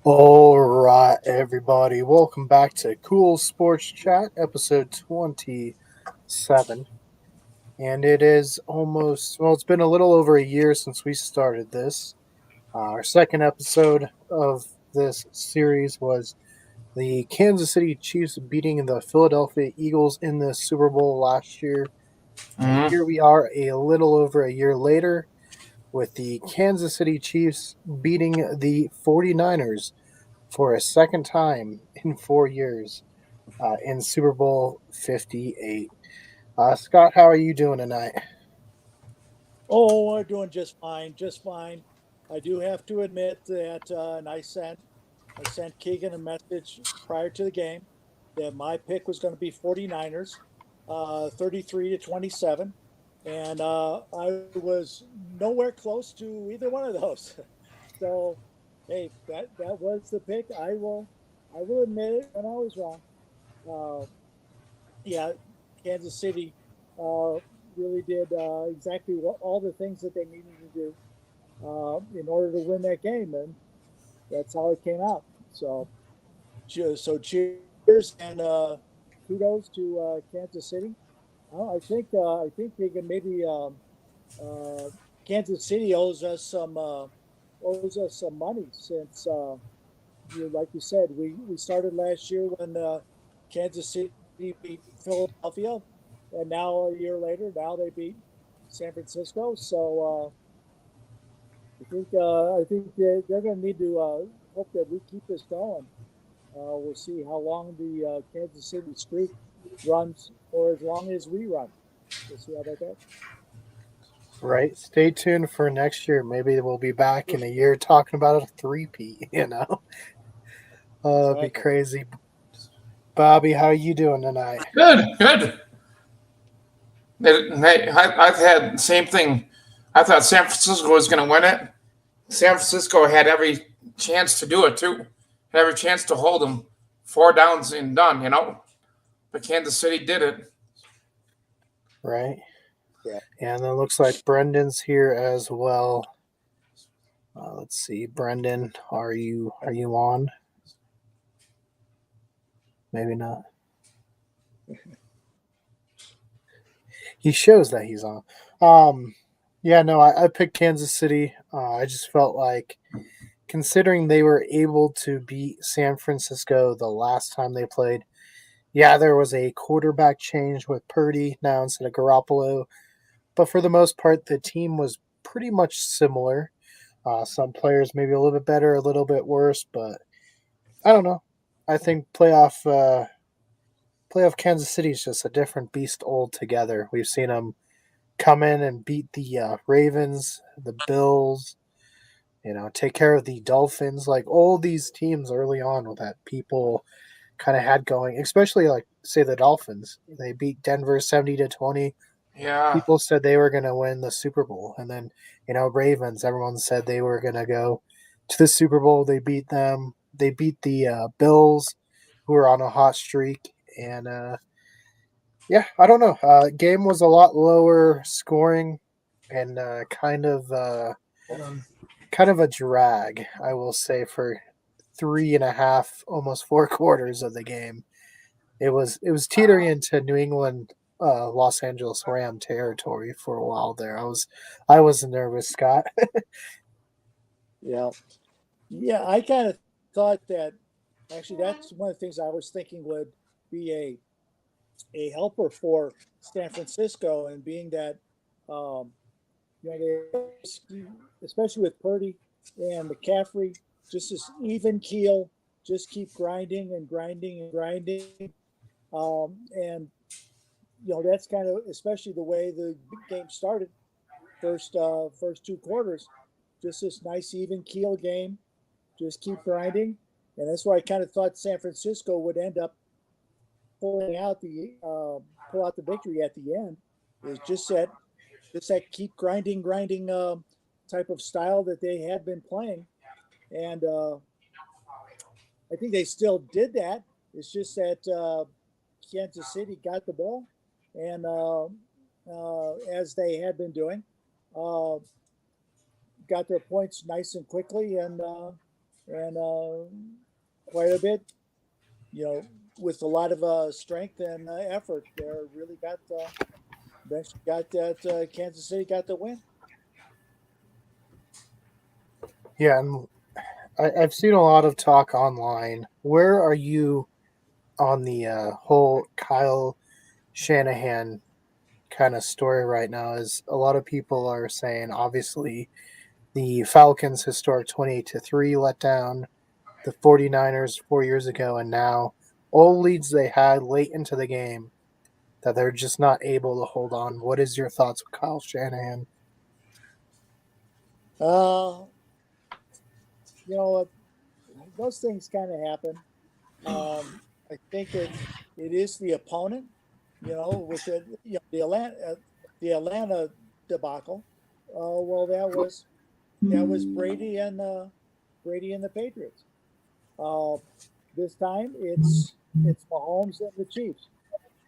All right, everybody. Welcome back to Cool Sports Chat, episode 27. And it is it's been a little over a year since we started this. Our second episode of this series was the Kansas City Chiefs beating the Philadelphia Eagles in the Super Bowl last year. And Hmm. here we are a little over a year later with the Kansas City Chiefs beating the 49ers for a second time in 4 years in Super Bowl 58. Scott, how are you doing tonight? Oh, we're doing just fine, just fine. I do have to admit that, and I sent Keegan a message prior to the game that my pick was going to be 49ers, 33-27, and I was nowhere close to either one of those. So, hey, that was the pick. I will admit it, and I was wrong. Uh, yeah, Kansas City uh, really did exactly all the things that they needed to do in order to win that game, and that's how it came out. So cheers and kudos to Kansas City. I think they can maybe uh, Kansas City owes us some money since like you said, we started last year when Kansas City beat Philadelphia, and now a year later, now they beat San Francisco. So I think they're going to need to hope that we keep this going. We'll see how long the Kansas City streak runs, or as long as we run. We'll see how that goes. Right. Stay tuned for next year. Maybe we'll be back in a year talking about a three-peat, you know? It'd be Exactly. crazy. Bobby, how are you doing tonight? Good, good. I've had the same thing. I thought San Francisco was going to win it. San Francisco had every chance to do it too. Had every chance to hold them. Four downs and done. But Kansas City did it. Right. Yeah. And it looks like Brendan's here as well. Let's see, Brendan, are you on? Maybe not. He shows that he's on. Um, yeah, no, I picked Kansas City. I just felt like, considering they were able to beat San Francisco the last time they played, yeah, there was a quarterback change with Purdy now instead of Garoppolo, but for the most part, the team was pretty much similar. Some players maybe a little bit better, a little bit worse, but I don't know. I think playoff Kansas City is just a different beast altogether. We've seen them come in and beat the Ravens, the Bills, take care of the Dolphins, like all these teams early on that people kind of had going, especially like say the Dolphins. They beat Denver 70-20. Yeah. People said they were going to win the Super Bowl, and then Ravens. Everyone said they were going to go to the Super Bowl. They beat them. They beat the Bills, who were on a hot streak, and yeah, I don't know. Game was a lot lower scoring, and kind of a drag, I will say, for three and a half, almost 4 quarters of the game. It was teetering into New England, Los Angeles Ram territory for a while there. I was nervous, Scott. Yeah. Yeah. I kind of thought that actually that's one of the things I was thinking would be a helper for San Francisco, and being that um, especially with Purdy and McCaffrey, just this even keel, just keep grinding and grinding and grinding, and that's kind of especially the way the game started. First 2 quarters, just this nice even keel game, just keep grinding, and that's why I kind of thought San Francisco would end up pulling out the pull out the victory at the end. Is just that keep grinding, grinding type of style that they had been playing, and I think they still did that. It's just that Kansas City got the ball, and as they had been doing, uh, got their points nice and quickly, and and quite a bit, with a lot of strength and effort. They really got that. Kansas City got the win. Yeah, and I've seen a lot of talk online. Where are you on the whole Kyle Shanahan kind of story right now? Is a lot of people are saying obviously the Falcons historic 28-3 letdown, the 49ers 4 years ago, and now all leads they had late into the game that they're just not able to hold on. What is your thoughts with Kyle Shanahan? Uh, you know, those things kind of happen. I think it is the opponent, with the Atlanta debacle. Well, that was Brady and the Patriots. Uh, this time it's Mahomes and the Chiefs.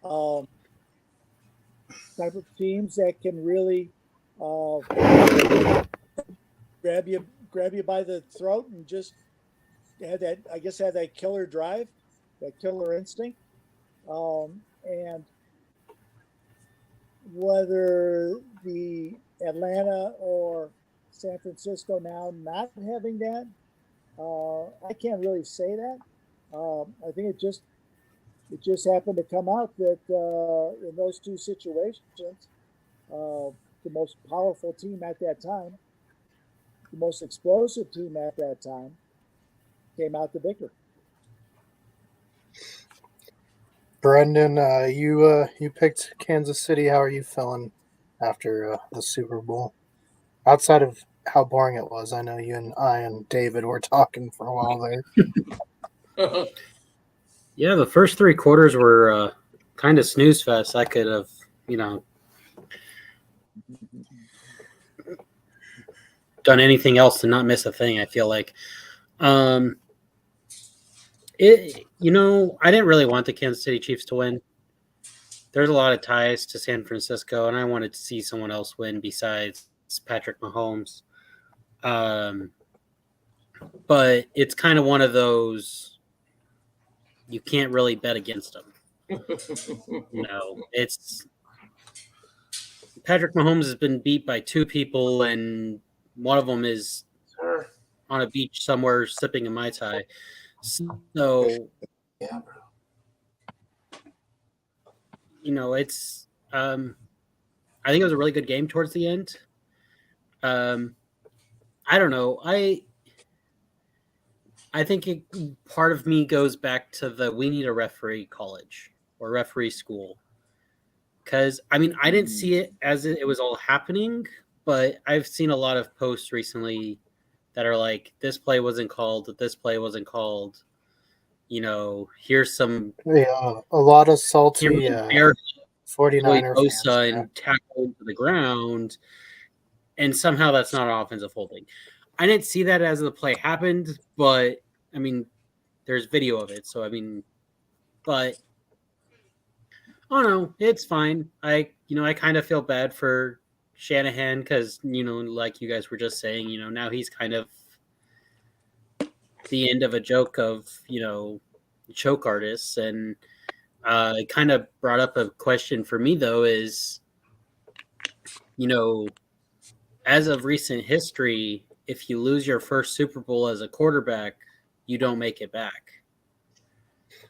Um, Type of teams that can really uh, grab you by the throat and just have that killer drive, that killer instinct. And whether the Atlanta or San Francisco now not having that, I can't really say that. I think it just happened to come out that in those two situations, the most powerful team at that time, the most explosive team at that time, came out the victor. Brendan, you picked Kansas City. How are you feeling after the Super Bowl? Outside of how boring it was, I know you and I and David were talking for a while there. Yeah, the first three quarters were kind of snooze fest. I could have, done anything else to not miss a thing. I feel like, I didn't really want the Kansas City Chiefs to win. There's a lot of ties to San Francisco, and I wanted to see someone else win besides Patrick Mahomes. But it's kind of one of those you can't really bet against them. It's Patrick Mahomes has been beat by two people, and one of them is on a beach somewhere sipping a Mai Tai. So, Yeah, it's I think it was a really good game towards the end. I don't know. I think part of me goes back to we need a referee college or referee school. Because, I didn't see it as it was all happening, but I've seen a lot of posts recently that are like, this play wasn't called, here's some... Yeah, a lot of salty 49er fans. And tackle to the ground, and somehow that's not an offensive holding. I didn't see that as the play happened, but, there's video of it, so, but... Oh no, it's fine. I kind of feel bad for Shanahan because, like you guys were just saying, now he's kind of the end of a joke of, choke artists. And it kind of brought up a question for me, though, is, as of recent history, if you lose your first Super Bowl as a quarterback, you don't make it back.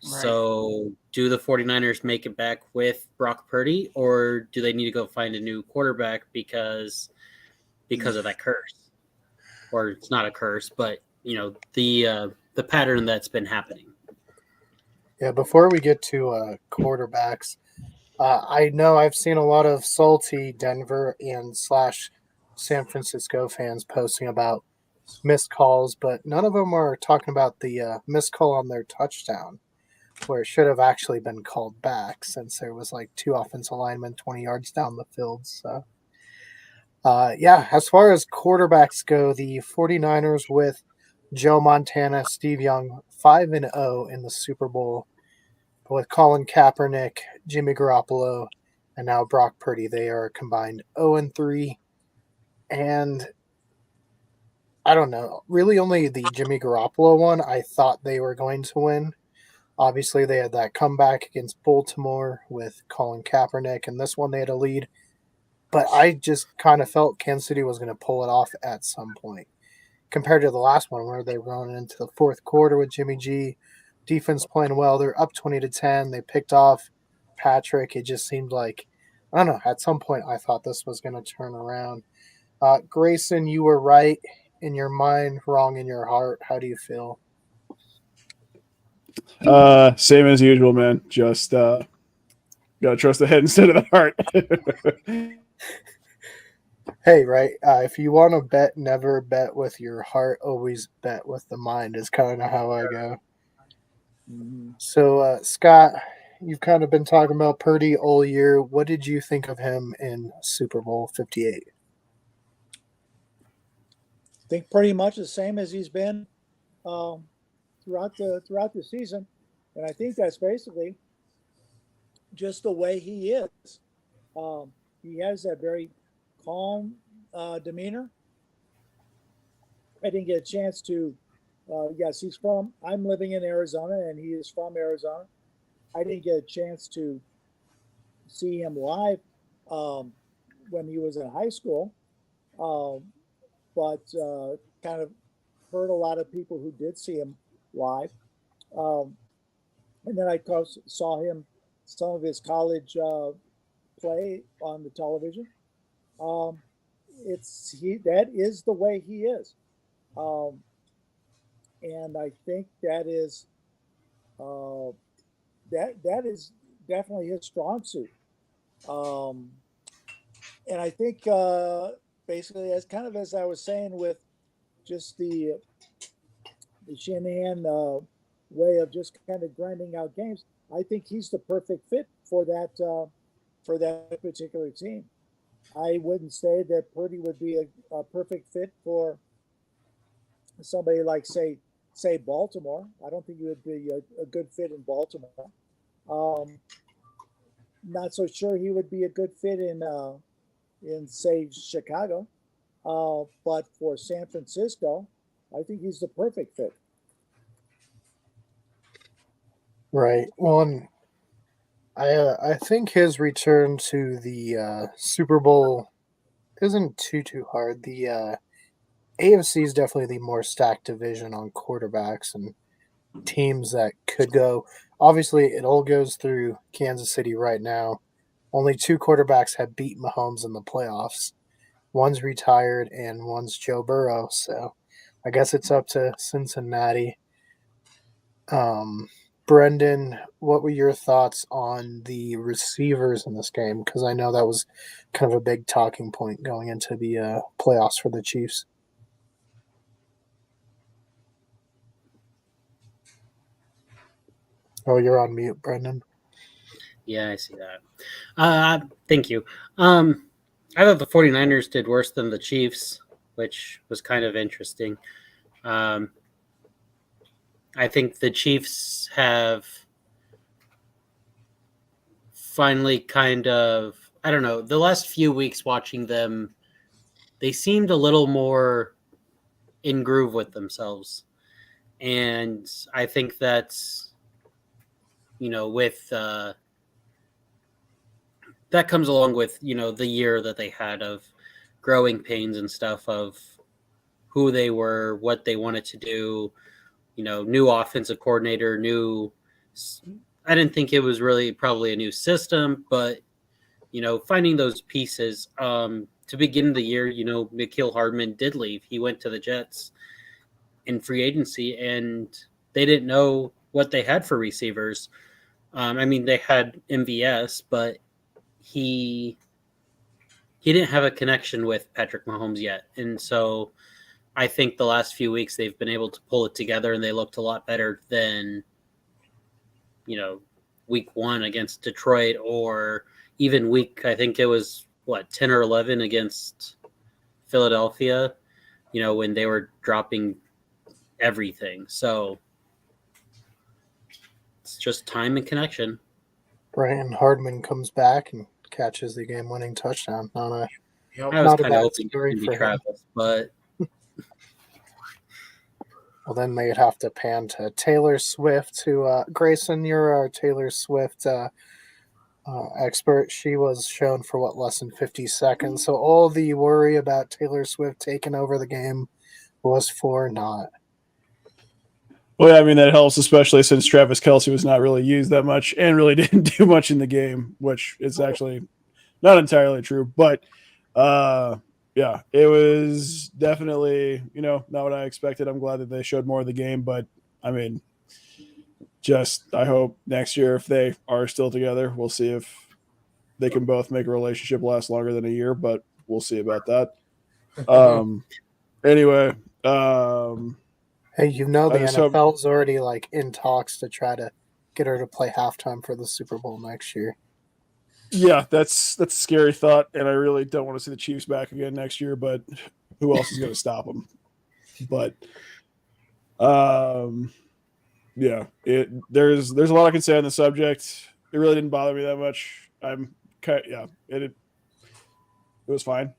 Right. So do the 49ers make it back with Brock Purdy, or do they need to go find a new quarterback because of that curse? Or it's not a curse, but the pattern that's been happening. Yeah, before we get to quarterbacks, I know I've seen a lot of salty Denver and / San Francisco fans posting about missed calls, but none of them are talking about the missed call on their touchdown, where it should have actually been called back since there was like two offensive linemen 20 yards down the field. So, as far as quarterbacks go, the 49ers with Joe Montana, Steve Young, 5-0 in the Super Bowl. But with Colin Kaepernick, Jimmy Garoppolo, and now Brock Purdy, they are combined 0-3. And I don't know. Really, only the Jimmy Garoppolo one I thought they were going to win. Obviously, they had that comeback against Baltimore with Colin Kaepernick, and this one they had a lead. But I just kind of felt Kansas City was going to pull it off at some point compared to the last one where they were going into the fourth quarter with Jimmy G. Defense playing well. They're up 20-10. They picked off Patrick. It just seemed like, I don't know, at some point I thought this was going to turn around. Grayson, you were right in your mind, wrong in your heart. How do you feel? Same as usual, man. Just gotta trust the head instead of the heart. Hey, right. If you want to bet, never bet with your heart. Always bet with the mind is kind of how I go. Mhm. So, Scott, you've kind of been talking about Purdy all year. What did you think of him in Super Bowl 58? I think pretty much the same as he's been throughout the season, and I think that's basically just the way he is. He has that very calm demeanor. I didn't get a chance to. Yes, he's from. I'm living in Arizona, and he is from Arizona. I didn't get a chance to see him live when he was in high school, but kind of heard a lot of people who did see him live. Um, and then I saw him some of his college play on the television. Um, that is the way he is, um, and I think that is uh, that is definitely his strong suit. Um, and I think basically, as kind of as I was saying, with just the Shanahan way of just kind of grinding out games, I think he's the perfect fit for that particular team. I wouldn't say that Purdy would be a perfect fit for somebody like say Baltimore. I don't think he would be a good fit in Baltimore. Um, Not so sure he would be a good fit in say Chicago. But for San Francisco, I think he's the perfect fit. Right. Well, and I think his return to the Super Bowl isn't too hard. The AFC is definitely the more stacked division on quarterbacks and teams that could go. Obviously, it all goes through Kansas City right now. Only two quarterbacks have beat Mahomes in the playoffs. One's retired and one's Joe Burrow. So I guess it's up to Cincinnati. Um, Brendan, what were your thoughts on the receivers in this game? Because I know that was kind of a big talking point going into the playoffs for the Chiefs. Oh, you're on mute, Brendan. Yeah, I see that. Thank you. I thought the 49ers did worse than the Chiefs, which was kind of interesting. Um, I think the Chiefs have finally kind of, I don't know, the last few weeks watching them, they seemed a little more in groove with themselves. And I think that's, with that comes along with, the year that they had of growing pains and stuff of who they were, what they wanted to do, new offensive coordinator, I didn't think it was really probably a new system, but, finding those pieces. To begin the year, Mekhi Hardman did leave. He went to the Jets in free agency, and they didn't know what they had for receivers. They had MVS, but he didn't have a connection with Patrick Mahomes yet. And so I think the last few weeks they've been able to pull it together, and they looked a lot better than, week 1 against Detroit, or even I think it was 10 or 11 against Philadelphia, when they were dropping everything. So it's just time and connection. Brian Hardman comes back and catches the game-winning touchdown. I was Not a kind of bad hoping story it would be for him. Travis, but Well, then they'd have to pan to Taylor Swift, who, Grayson, you're our Taylor Swift expert. She was shown for less than 50 seconds. So all the worry about Taylor Swift taking over the game was for naught. Well, yeah, I mean, that helps, especially since Travis Kelce was not really used that much and really didn't do much in the game, which is actually not entirely true. But yeah, it was definitely, not what I expected. I'm glad that they showed more of the game. But, I mean, I hope next year, if they are still together, we'll see if they can both make a relationship last longer than a year, but we'll see about that. Anyway, Hey, the I just hope. NFL's already in talks to try to get her to play halftime for the Super Bowl next year. Yeah, that's a scary thought, and I really don't want to see the Chiefs back again next year. But who else is going to stop them? But yeah, there's a lot I can say on the subject. It really didn't bother me that much. It was fine,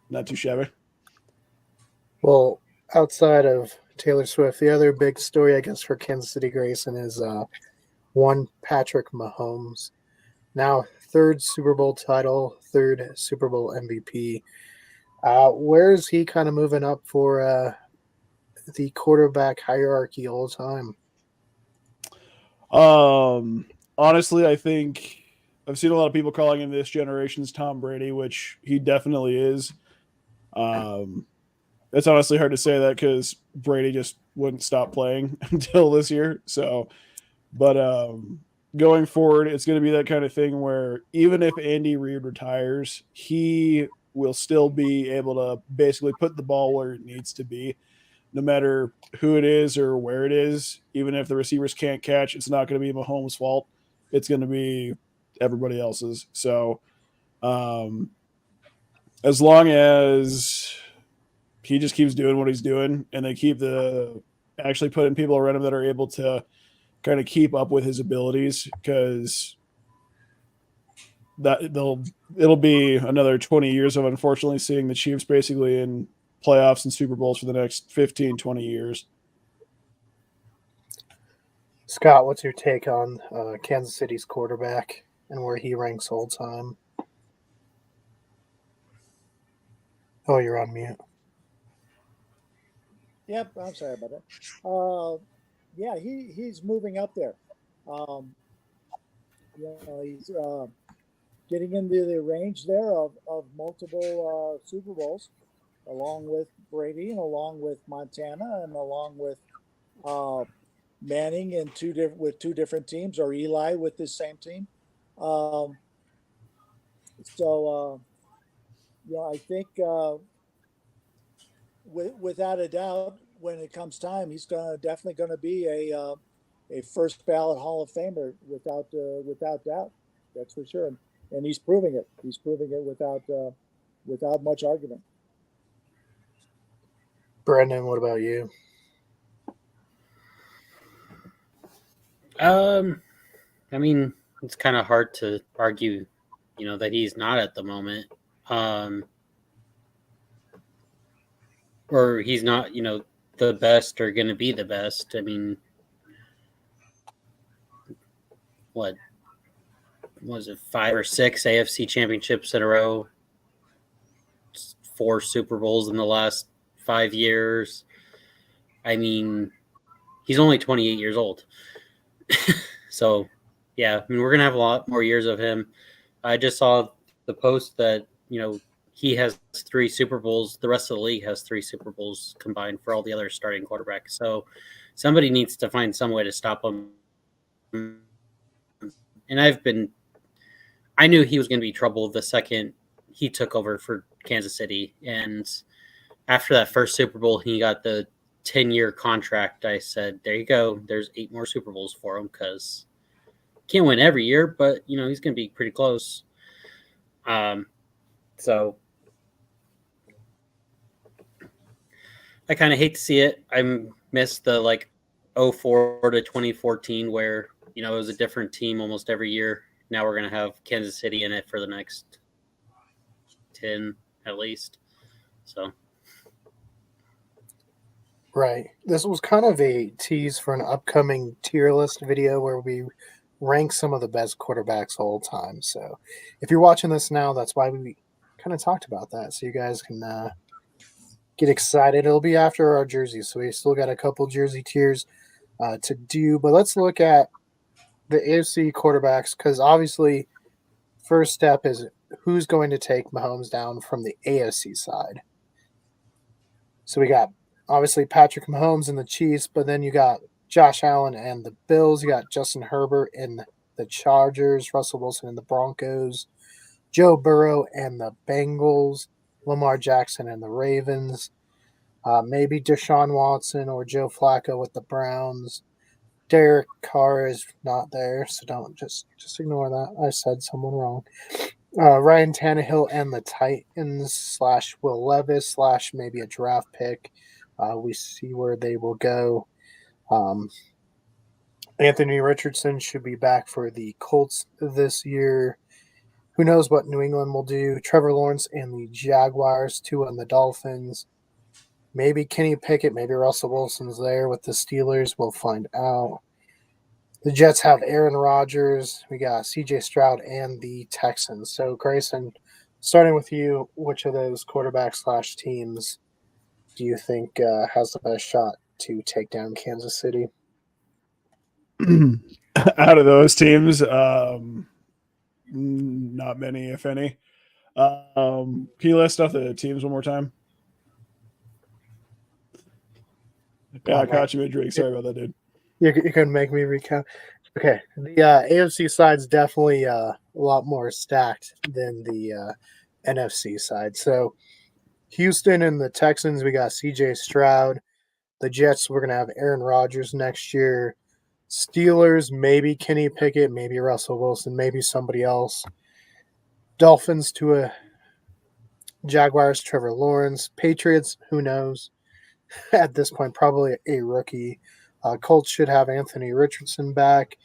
not too shabby. Well, outside of Taylor Swift, the other big story, I guess, for Kansas City Grayson is one Patrick Mahomes. Now, third Super Bowl title, third Super Bowl MVP. Where is he kind of moving up for the quarterback hierarchy all time? Honestly, I think I've seen a lot of people calling him this generation's Tom Brady, which he definitely is. It's honestly hard to say that because Brady just wouldn't stop playing until this year. So, but going forward, it's going to be that kind of thing where even if Andy Reid retires, he will still be able to basically put the ball where it needs to be, no matter who it is or where it is. Even if the receivers can't catch, it's not going to be Mahomes' fault. It's going to be everybody else's. So, as long as he just keeps doing what he's doing and they keep actually putting people around him that are able to kind of keep up with his abilities, because it'll be another 20 years of unfortunately seeing the Chiefs basically in playoffs and Super Bowls for the next 15, 20 years. Scott, what's your take on Kansas City's quarterback and where he ranks all time? Oh, you're on mute. Yep, I'm sorry about that. Yeah, he's moving up there. He's getting into the range there of multiple Super Bowls, along with Brady and along with Montana and along with Manning and with two different teams, or Eli with the same team. I think without a doubt, when it comes time, he's definitely going to be a first ballot Hall of Famer without doubt. That's for sure, and he's proving it. He's proving it without much argument. Brendan, what about you? I mean, it's kind of hard to argue, that he's not at the moment. Or he's not, the best or going to be the best. I mean, what was it, 5 or 6 AFC championships in a row, 4 Super Bowls in the last 5 years. I mean, he's only 28 years old. So, yeah, I mean, we're going to have a lot more years of him. I just saw the post that, he has 3 Super Bowls. The rest of the league has 3 Super Bowls combined for all the other starting quarterbacks. So somebody needs to find some way to stop him. And I knew he was going to be trouble the second he took over for Kansas City. And after that first Super Bowl, he got the 10-year contract. I said, there you go. There's 8 more Super Bowls for him, because can't win every year, but, he's going to be pretty close. So I kind of hate to see it. I missed the 04 to 2014 where, it was a different team almost every year. Now we're going to have Kansas City in it for the next 10 at least. So Right. This was kind of a tease for an upcoming tier list video where we rank some of the best quarterbacks of all time. So if you're watching this now, that's why we kind of talked about that. So you guys can get excited. It'll be after our jerseys. So we still got a couple jersey tiers to do. But let's look at the AFC quarterbacks because obviously, first step is who's going to take Mahomes down from the AFC side. So we got obviously Patrick Mahomes and the Chiefs, but then you got Josh Allen and the Bills. You got Justin Herbert and the Chargers, Russell Wilson and the Broncos, Joe Burrow and the Bengals, Lamar Jackson and the Ravens, maybe Deshaun Watson or Joe Flacco with the Browns. Derek Carr is not there, so don't just ignore that. I said someone wrong. Ryan Tannehill and the Titans / Will Levis / maybe a draft pick. We see where they will go. Anthony Richardson should be back for the Colts this year. Who knows what New England will do? Trevor Lawrence and the Jaguars, Tua and the Dolphins. Maybe Kenny Pickett, maybe Russell Wilson's there with the Steelers. We'll find out. The Jets have Aaron Rodgers. We got CJ Stroud and the Texans. So, Grayson, starting with you, which of those quarterbacks / teams do you think has the best shot to take down Kansas City? Out of those teams, not many, if any. Can you list off the teams one more time? Yeah, I caught you mid-drink. Sorry about that, dude. You couldn't make me recount. Okay, the AFC side's definitely a lot more stacked than the NFC side. So, Houston and the Texans, we got CJ Stroud. The Jets, we're going to have Aaron Rodgers next year. Steelers, maybe Kenny Pickett, maybe Russell Wilson, maybe somebody else. Dolphins to a Jaguars, Trevor Lawrence. Patriots, who knows? At this point, probably a rookie. Colts should have Anthony Richardson back.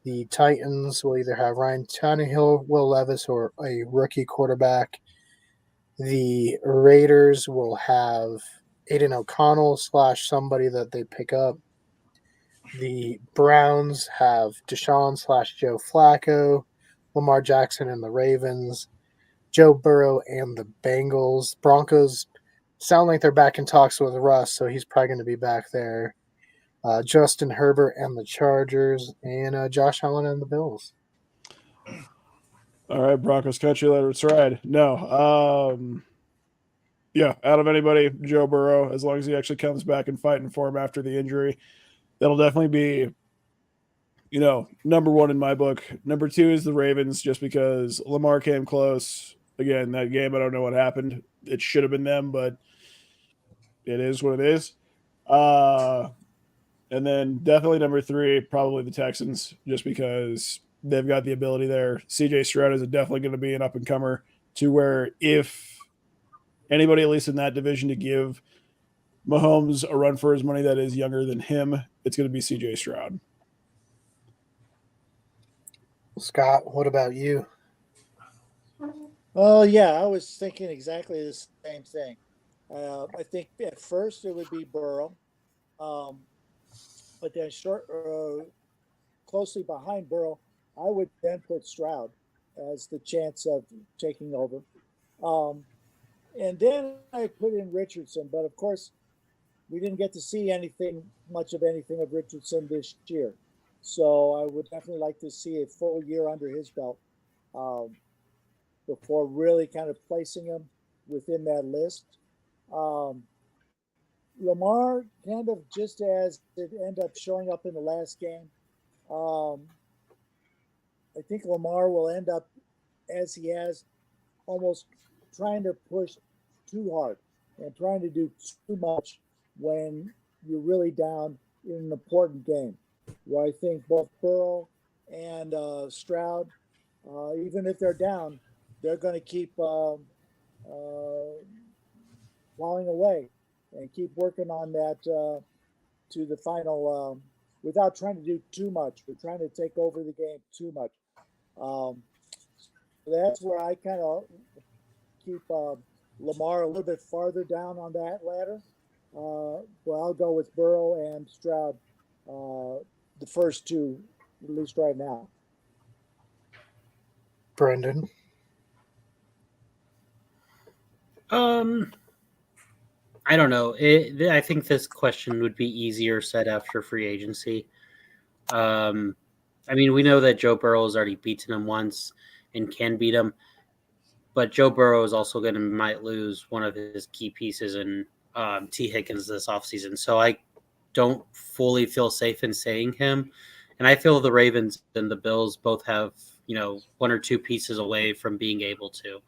The Titans will either have Ryan Tannehill, Will Levis, or a rookie quarterback. The Raiders will have Aiden O'Connell / somebody that they pick up. The Browns have Deshaun / Joe Flacco, Lamar Jackson and the Ravens, Joe Burrow and the Bengals. Broncos sound like they're back in talks with Russ, so he's probably going to be back there. Justin Herbert and the Chargers, and Josh Allen and the Bills. All right, Broncos country, let's ride. No, yeah, out of anybody, Joe Burrow, as long as he actually comes back and fighting for him after the injury, that'll definitely be, number one in my book. Number two is the Ravens, just because Lamar came close. Again, that game, I don't know what happened. It should have been them, but it is what it is. And then definitely number three, probably the Texans, just because they've got the ability there. CJ Stroud is definitely going to be an up-and-comer to where if anybody, at least in that division, to give Mahomes a run for his money that is younger than him, it's going to be CJ Stroud. Scott, what about you? Oh, yeah, I was thinking exactly the same thing. I think at first it would be Burrow, but then closely behind Burrow, I would then put Stroud as the chance of taking over. And then I put in Richardson, but of course, we didn't get to see much of anything of Richardson this year. So I would definitely like to see a full year under his belt before really kind of placing him within that list. Lamar, kind of just as it ended up showing up in the last game, I think Lamar will end up, as he has, almost trying to push too hard and trying to do too much when you're really down in an important game. Where I think both Burrow and Stroud, even if they're down, they're going to keep plowing away and keep working on that to the final without trying to do too much. We're trying to take over the game too much. That's where I kind of keep Lamar a little bit farther down on that ladder. Well, I'll go with Burrow and Stroud, the first two, at least right now. Brendan. I don't know. I think this question would be easier said after free agency. I mean, we know that Joe Burrow has already beaten him once and can beat him, but Joe Burrow is also going to might lose one of his key pieces in T. Higgins this offseason. So I don't fully feel safe in saying him. And I feel the Ravens and the Bills both have, one or two pieces away from being able to.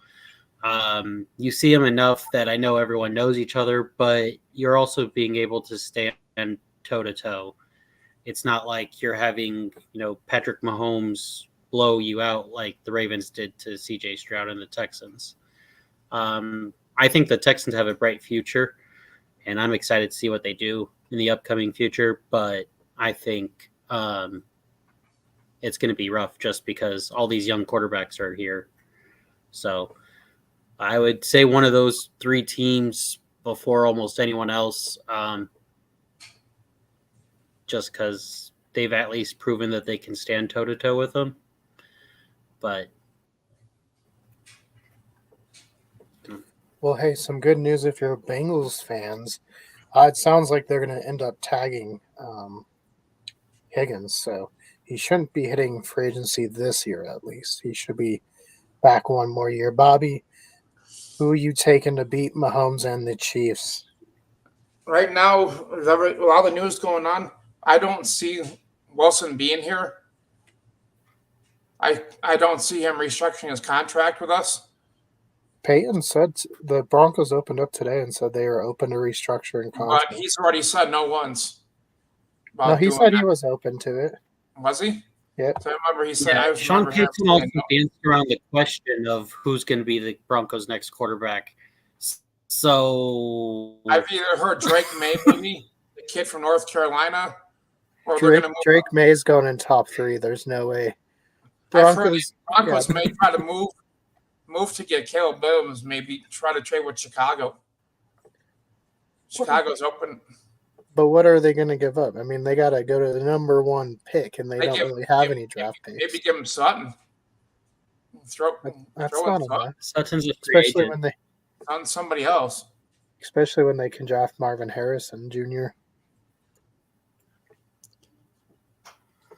You see them enough that I know everyone knows each other, but you're also being able to stand toe to toe. It's not like you're having, Patrick Mahomes blow you out like the Ravens did to CJ Stroud and the Texans. I think the Texans have a bright future, and I'm excited to see what they do in the upcoming future, but I think it's going to be rough just because all these young quarterbacks are here. So I would say one of those three teams before almost anyone else, just because they've at least proven that they can stand toe-to-toe with them. But Well, hey, some good news if you're Bengals fans. It sounds like they're going to end up tagging Higgins, so he shouldn't be hitting free agency this year at least. He should be back one more year. Bobby, who are you taking to beat Mahomes and the Chiefs? Right now, with all the news going on, I don't see Wilson being here. I don't see him restructuring his contract with us. Peyton said the Broncos opened up today and said they are open to restructuring contracts. But he's already said no once. No, he said he was open to it. Was he? Yeah. So I remember he said. yeah, I Sean remember him Payton also saying no. danced around the question of who's going to be the Broncos' next quarterback. So I've either heard Drake May, maybe the kid from North Carolina, or they're going to move. Drake May's going in top 3. There's no way. I've heard the Broncos may try to move to get Caleb Williams, maybe try to trade with Chicago. Chicago's open. But what are they going to give up? I mean, they got to go to the number 1 pick, and they don't really have any draft picks. Maybe give him Sutton. That's throw not in a bad. Sutton's a free Especially agent. when they, on somebody else. especially when they can draft Marvin Harrison Jr.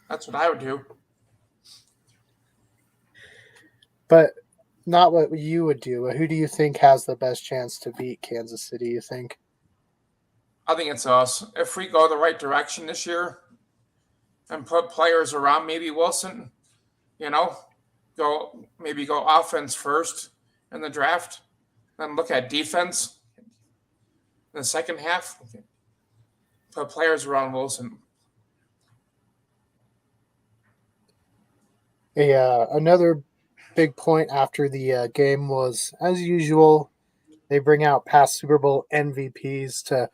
That's what I would do. But not what you would do. Who do you think has the best chance to beat Kansas City, you think? I think it's us. If we go the right direction this year and put players around maybe Wilson, go offense first in the draft, then look at defense in the second half. Put players around Wilson. Another big point after the game was, as usual, they bring out past Super Bowl MVPs to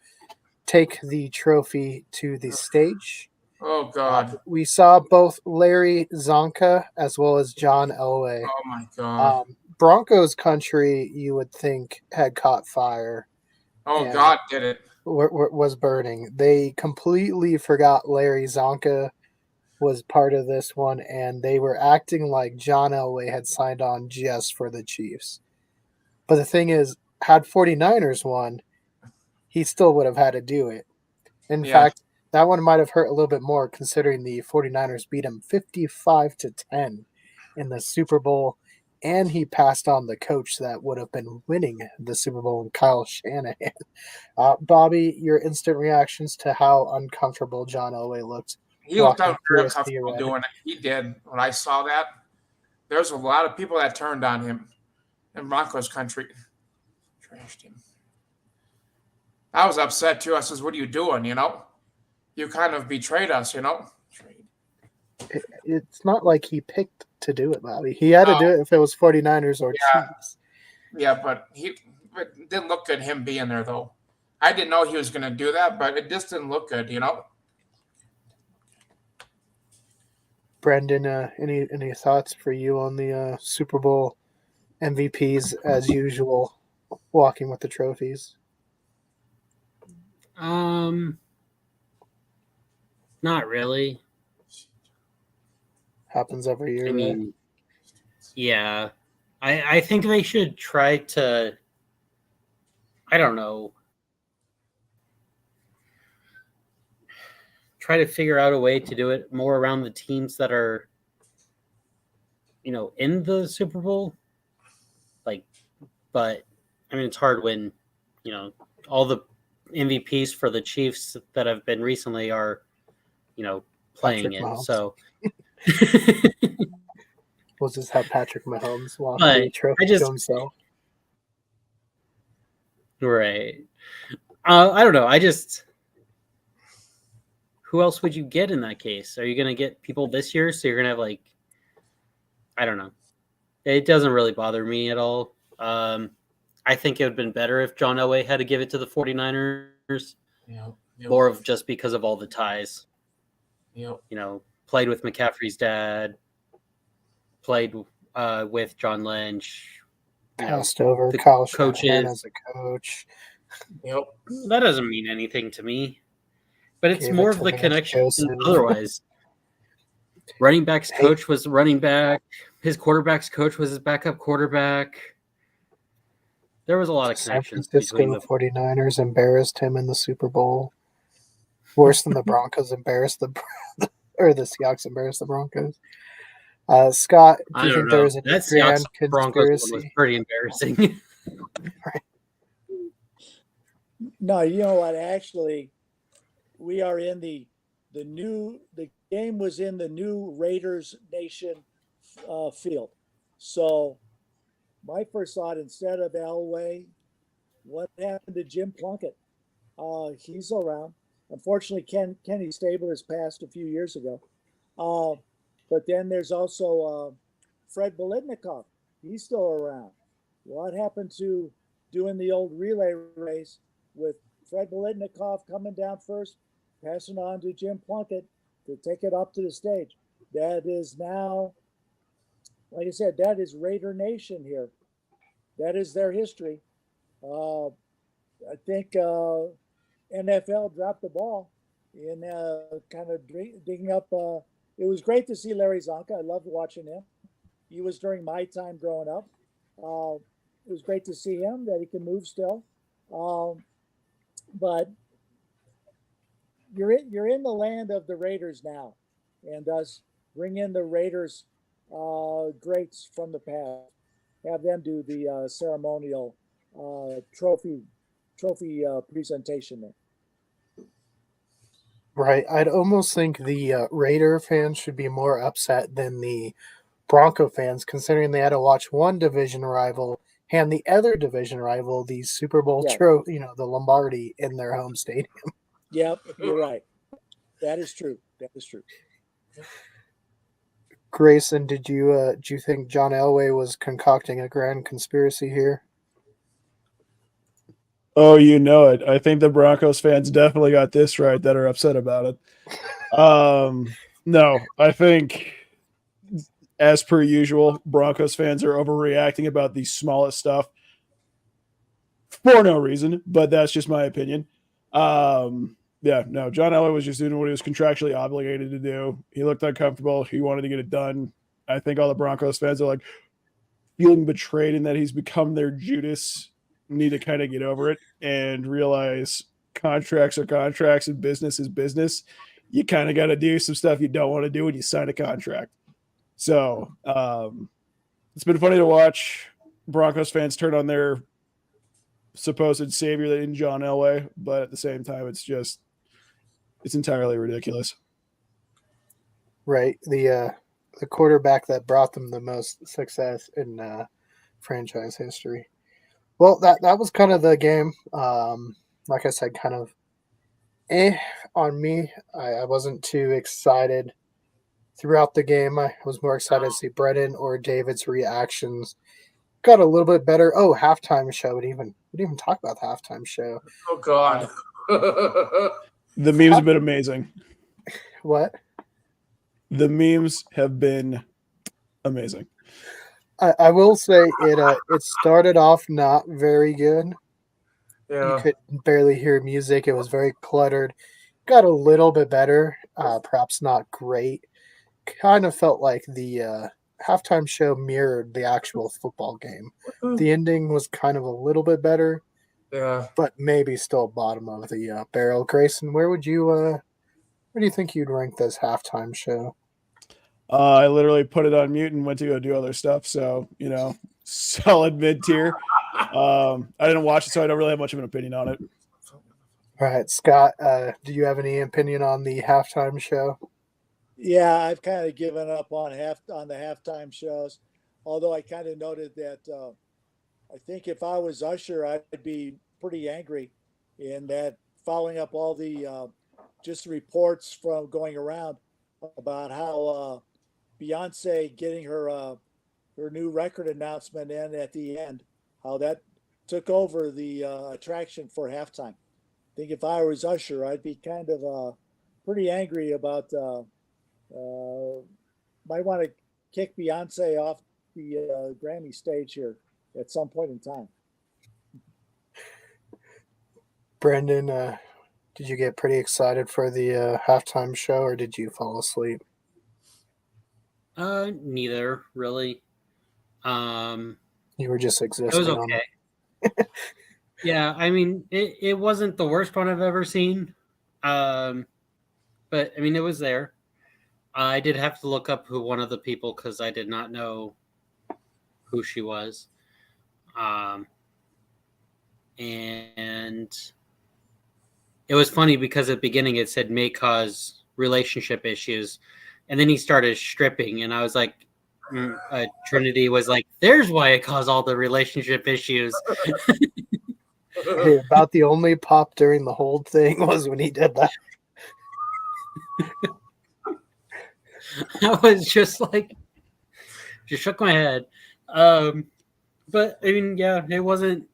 take the trophy to the stage. Oh, God. We saw both Larry Zonka as well as John Elway. Oh, my God. Broncos country, you would think, had caught fire. Oh, God did it. Was burning. They completely forgot Larry Zonka was part of this one, and they were acting like John Elway had signed on just for the Chiefs. But the thing is, had 49ers won, he still would have had to do it. In fact, that one might have hurt a little bit more considering the 49ers beat him 55-10 in the Super Bowl, and he passed on the coach that would have been winning the Super Bowl, Kyle Shanahan. Bobby, your instant reactions to how uncomfortable John Elway looked. He looked out very comfortable doing it. He did. When I saw that, there's a lot of people that turned on him in Broncos country. Trashed him. I was upset too. I says, "What are you doing? You kind of betrayed us. It's not like he picked to do it, Bobby. He had to do it if it was 49ers or Chiefs. Yeah, but it didn't look good him being there, though. I didn't know he was going to do that, but it just didn't look good, Brendan, any thoughts for you on the Super Bowl MVPs as usual, walking with the trophies? Not really. Happens every year, I right? mean, yeah. I think they should try to, I don't know, try to figure out a way to do it more around the teams that are, in the Super Bowl. Like, but I mean, it's hard when, all the MVPs for the Chiefs that have been recently are, playing Patrick it. Mahomes. So, We'll just have Patrick Mahomes walk but the trophy I to just, himself. right. I don't know. Who else would you get in that case? Are you going to get people this year? So you're going to have I don't know. It doesn't really bother me at all. I think it would have been better if John Elway had to give it to the 49ers, Yep. more of just because of all the ties. Yep. Played with McCaffrey's dad, played with John Lynch. Passed over the Kyle Shanahan coaches. as a coach. Yep. That doesn't mean anything to me. But it's Gave more it of to the Vance connection Joseph. otherwise. Running back's Hey. coach was running back. His quarterback's coach was his backup quarterback. There was a lot of San connections Francisco between the 49ers embarrassed him in the Super Bowl. Worse than the Broncos embarrassed or the Seahawks embarrassed the Broncos. Scott, do I you don't think know. there is a That grand Seahawks Broncos one was conspiracy? pretty embarrassing. No, you know what? Actually, we are in the game was in the new Raiders Nation field. So my first thought, instead of Elway, what happened to Jim Plunkett? He's around. Unfortunately, Kenny Stabler's passed a few years ago. But then there's also Fred Bolitnikoff. He's still around. What happened to doing the old relay race with Fred Bolitnikoff coming down first, passing on to Jim Plunkett to take it up to the stage? That is now, like I said, that is Raider Nation here. That is their history. I think NFL dropped the ball in kind of digging up. It was great to see Larry Zonka. I loved watching him. He was during my time growing up. It was great to see him, that he can move still. But you're in the land of the Raiders now, and thus bring in the Raiders greats from the past. Have them do the ceremonial trophy presentation there. Right. I'd almost think the Raider fans should be more upset than the Bronco fans, considering they had to watch one division rival hand the other division rival the Super Bowl trophy, the Lombardi, in their home stadium. Yep, you're right. That is true. That is true. Grayson, do you think John Elway was concocting a grand conspiracy here? Oh, you know it. I think the Broncos fans definitely got this right that are upset about it. No, I think, as per usual, Broncos fans are overreacting about the smallest stuff for no reason, but that's just my opinion. Yeah, no, John Elway was just doing what he was contractually obligated to do. He looked uncomfortable. He wanted to get it done. I think all the Broncos fans are feeling betrayed in that he's become their Judas. Need to kind of get over it and realize contracts are contracts and business is business. You kind of got to do some stuff you don't want to do when you sign a contract. So it's been funny to watch Broncos fans turn on their supposed savior in John Elway, but at the same time, it's entirely ridiculous. Right. The quarterback that brought them the most success in franchise history. Well, that was kind of the game. Like I said, kind of on me. I wasn't too excited throughout the game. I was more excited to see Brennan or David's reactions. Got a little bit better. Oh, halftime show. We didn't even talk about the halftime show. Oh God. The memes have been amazing. What? The memes have been amazing. I will say it started off not very good, You Yeah. could barely hear music. It was very cluttered. Got a little bit better, perhaps not great. Kind of felt like the halftime show mirrored the actual football game. The ending was kind of a little bit better, Yeah. but maybe still bottom of the barrel. Grayson, where do you think you'd rank this halftime show? I literally put it on mute and went to go do other stuff. So, solid mid tier. I didn't watch it, so I don't really have much of an opinion on it. All right, Scott, do you have any opinion on the halftime show? Yeah, I've kind of given up on the halftime shows, although I kind of noted that I think if I was Usher, I'd be pretty angry in that following up all the just reports from going around about how Beyonce getting her new record announcement in at the end, how that took over the attraction for halftime. I think if I was Usher, I'd be kind of pretty angry about. Might want to kick Beyonce off the Grammy stage here at some point in time. Brendan, did you get pretty excited for the halftime show, or did you fall asleep? Neither really. You were just It was existing on. okay. Yeah, I mean, it wasn't the worst one I've ever seen. But I mean, it was there. I did have to look up who one of the people because I did not know who she was. And it was funny because at the beginning it said may cause relationship issues, and then he started stripping, and I was like, Trinity was like, "There's why it caused all the relationship issues." Hey, about the only pop during the whole thing was when he did that. I was just like, just shook my head. But I mean, yeah, it wasn't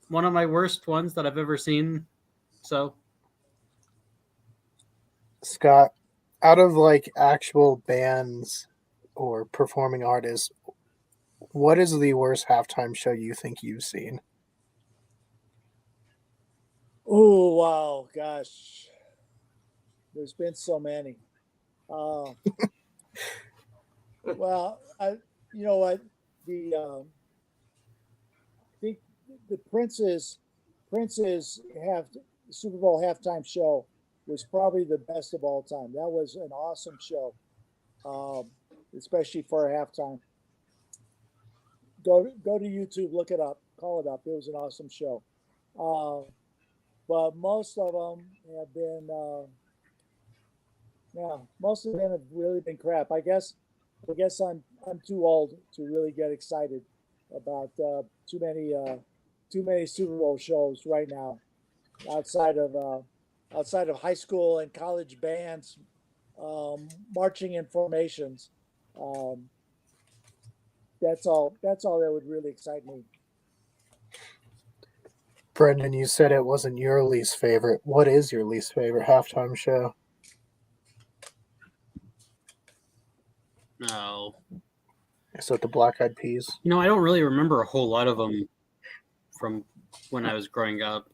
one of my worst ones that I've ever seen. So, Scott, out of like actual bands or performing artists, what is the worst halftime show you think you've seen? Oh wow, gosh, there's been so many. Uh, well, you know what, the I think the Prince's half Super Bowl halftime show was probably the best of all time. That was an awesome show, um, especially for a halftime. Go to YouTube, look it up, call it up. It was an awesome show. Uh, but most of them have been, yeah, most of them have really been crap. I guess I'm too old to really get excited about too many Super Bowl shows right now. Outside of outside of high school and college bands marching in formations. Um, that's all. That's all that would really excite me. Brendan, you said it wasn't your least favorite. What is your least favorite halftime show? no, Is it the Black Eyed Peas? I don't really remember a whole lot of them from when I was growing up.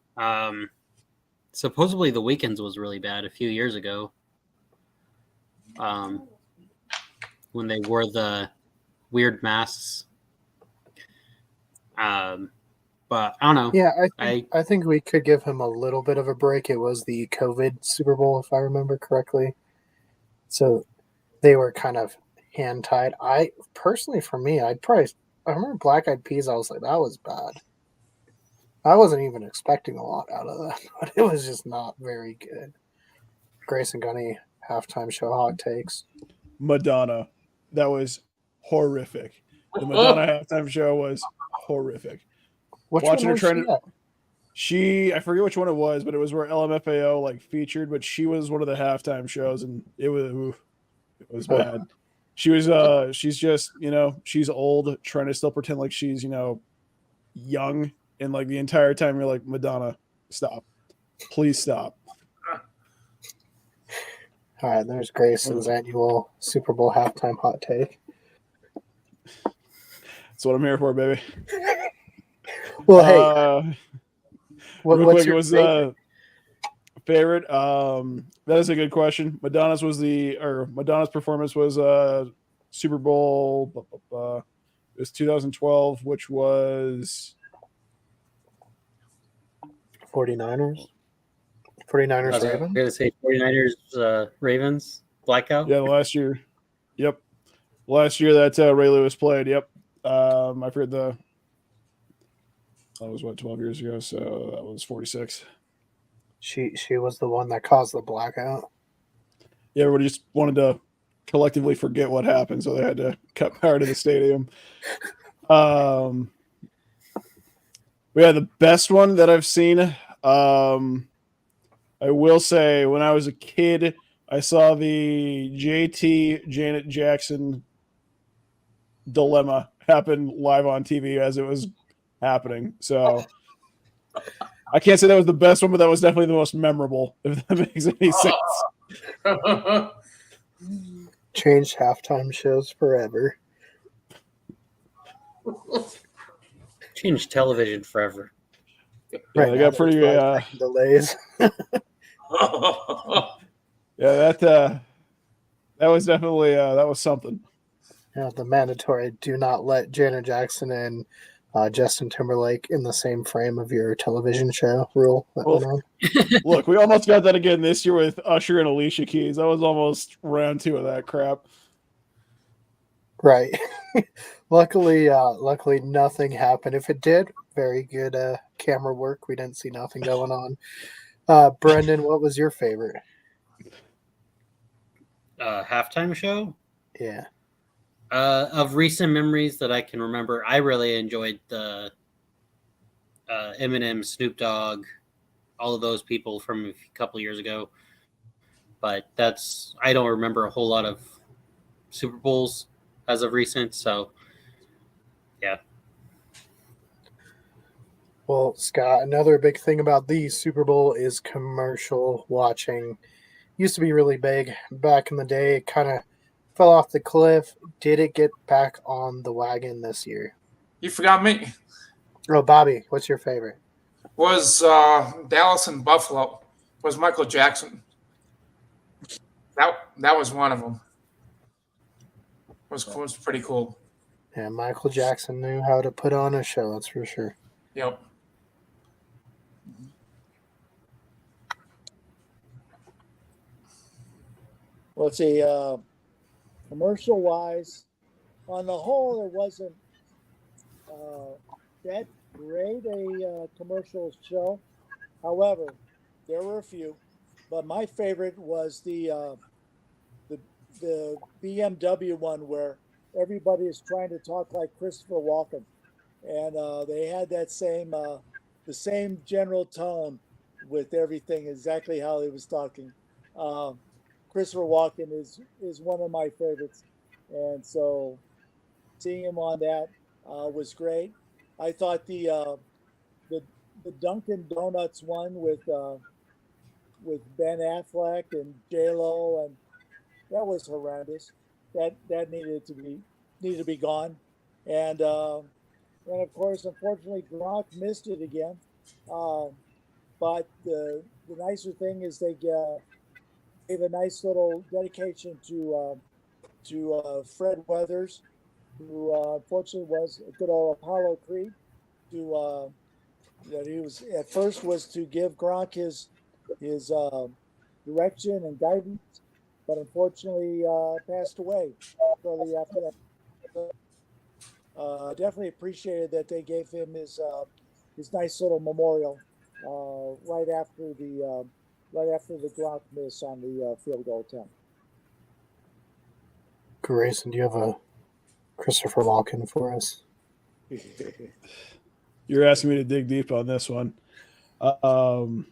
Supposedly, The Weeknd's was really bad a few years ago. When they wore the weird masks. But I don't know. Yeah, I think we could give him a little bit of a break. It was the COVID Super Bowl, if I remember correctly. So they were kind of hand tied. I personally, for me, I remember Black Eyed Peas. I was like, that was bad. I wasn't even expecting a lot out of that, but it was just not very good. Grayson, got any halftime show hot takes? Madonna. That was horrific. The Madonna halftime show was horrific. Which Watching one her was trying she at? I forget which one it was, but it was where LMFAO like featured, but she was one of the halftime shows, and it was bad. She was she's just, she's old, trying to still pretend like she's, young, and like the entire time you're like, Madonna, stop. Please stop. All right, there's Grayson's annual Super Bowl halftime hot take. That's what I'm here for, baby. Well, hey, Real What's quick, it your was favorite? favorite. That is a good question. Madonna's performance was Super Bowl. It was 2012, which was 49ers? I 49ers was Ravens? going to say 49ers, Ravens, blackout. yeah the last year. Yep, last year that Ray Lewis played. Yep. I forget that was what 12 years ago, so that was 46. She was the one that caused the blackout. Yeah, everybody just wanted to collectively forget what happened, so they had to cut power to the stadium. We had the best one that I've seen. I will say, when I was a kid, I saw the JT Janet Jackson dilemma happen live on TV as it was happening. So I can't say that was the best one, but that was definitely the most memorable, if that makes any sense. Changed halftime shows forever. Changed television forever. Yeah, Right they now, got pretty. there's 5 second delays. Yeah, that was definitely that was something. The mandatory do not let Janet Jackson and Justin Timberlake in the same frame of your television show rule that Well, went on. Look, we almost got that again this year with Usher and Alicia Keys. That was almost round 2 of that crap. Right. Luckily nothing happened. If it did, very good camera work. We didn't see nothing going on. Brendan, what was your favorite? Halftime show? Yeah. Of recent memories that I can remember, I really enjoyed the Eminem, Snoop Dogg, all of those people from a couple years ago. But I don't remember a whole lot of Super Bowls as of recent. So, yeah. Well, Scott, another big thing about the Super Bowl is commercial watching. Used to be really big back in the day. It kind of fell off the cliff. Did it get back on the wagon this year? You forgot me. Oh, Bobby, what's your favorite? Was Dallas and Buffalo. Was Michael Jackson. That was one of them. Was pretty cool. Yeah, Michael Jackson knew how to put on a show, that's for sure. Yep. Let's see, commercial wise, on the whole, it wasn't that great a commercial show. However, there were a few, but my favorite was the BMW one where everybody is trying to talk like Christopher Walken, and they had that same the same general tone with everything, exactly how he was talking. Christopher Walken is one of my favorites, and so seeing him on that was great. I thought the Dunkin' Donuts one with Ben Affleck and J Lo, and that was horrendous. That needed to be gone, and of course, unfortunately, Gronk missed it again. But the nicer thing is they gave a nice little dedication to Fred Weathers, who unfortunately was a good old Apollo Creed. That he was at first was to give Gronk his direction and guidance, but unfortunately passed away shortly after that. Definitely appreciated that they gave him his nice little memorial right after the Gronk miss on the field goal attempt. Grayson, do you have a Christopher Walken for us? You're asking me to dig deep on this one. No,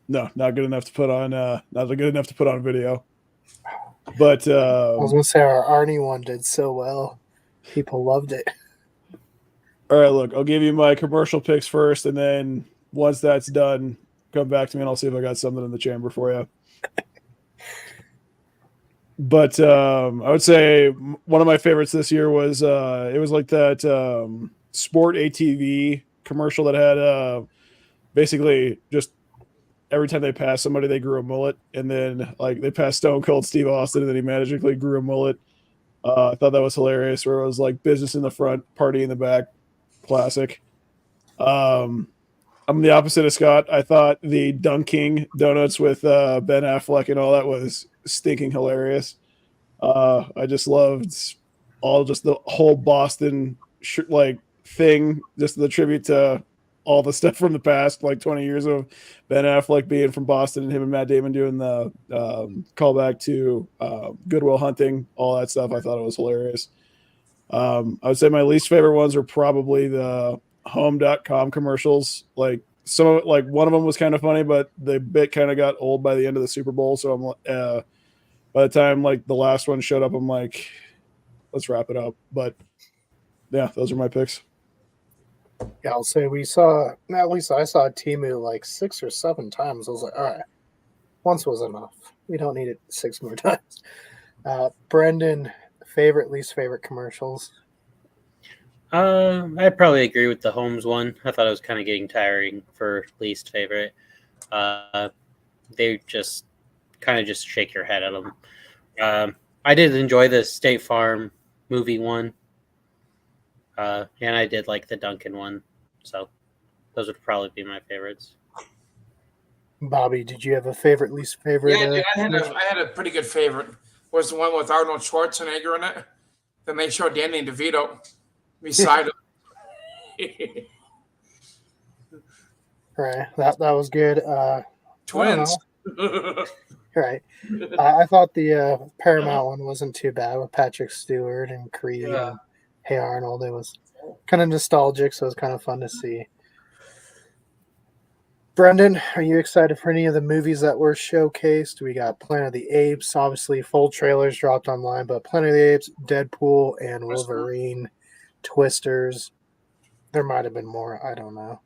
not good enough to put on. Not good enough to put on video. But I was gonna say our Arnie one did so well. People loved it. All right, look, I'll give you my commercial picks first, and then once that's done, come back to me and I'll see if I got something in the chamber for you. But I would say one of my favorites this year was it was like that Sport ATV commercial that had basically just every time they passed somebody, they grew a mullet, and then like they passed Stone Cold Steve Austin, and then he magically grew a mullet. I thought that was hilarious. Where it was like business in the front, party in the back, classic. Um, I'm the opposite of Scott. I thought the Dunking Donuts with Ben Affleck and all that was stinking hilarious. I just loved just the whole Boston like thing, just the tribute to all the stuff from the past, like 20 years of Ben Affleck being from Boston and him and Matt Damon doing the callback to Goodwill Hunting, all that stuff. I thought it was hilarious. I would say my least favorite ones are probably the home.com commercials. Like like one of them was kind of funny, but the bit kind of got old by the end of the Super Bowl. So I'm by the time like the last one showed up, I'm like, let's wrap it up. But yeah, those are my picks. Yeah, I'll say we saw, at least I saw Timu like 6 or 7 times. I was like, all right, once was enough. We don't need it 6 more times. Brendan, least favorite commercials? I probably agree with the Holmes one. I thought it was kind of getting tiring for least favorite. They just kind of just shake your head at them. I did enjoy the State Farm movie one. And I did like the Duncan one. So those would probably be my favorites. Bobby, did you have a favorite, least favorite? Yeah, dude, I had a pretty good favorite. Was the one with Arnold Schwarzenegger in it. Then they showed Danny DeVito beside him. Right, that was good. Twins. Right. I thought the Paramount one wasn't too bad with Patrick Stewart and Creed and Hey Arnold. It was kind of nostalgic, so it was kind of fun to see. Brendan, are you excited for any of the movies that were showcased? We got Planet of the Apes, obviously full trailers dropped online, but Planet of the Apes, Deadpool, and Wolverine, Twisters. There might have been more. I don't know.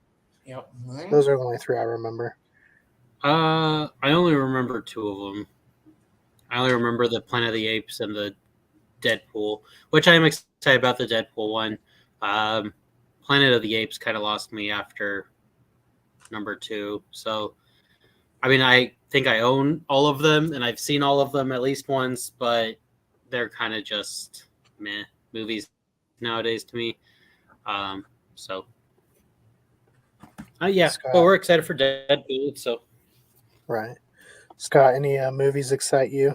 Yep. Those are the only 3 I remember. I only remember 2 of them. I only remember the Planet of the Apes and the Deadpool, which I am excited about the Deadpool one. Planet of the Apes kind of lost me after number 2. So, I mean, I think I own all of them, and I've seen all of them at least once, but they're kind of just meh movies nowadays to me. Yeah, Scott. but we're excited for Deadpool, so. Right. Scott, any movies excite you?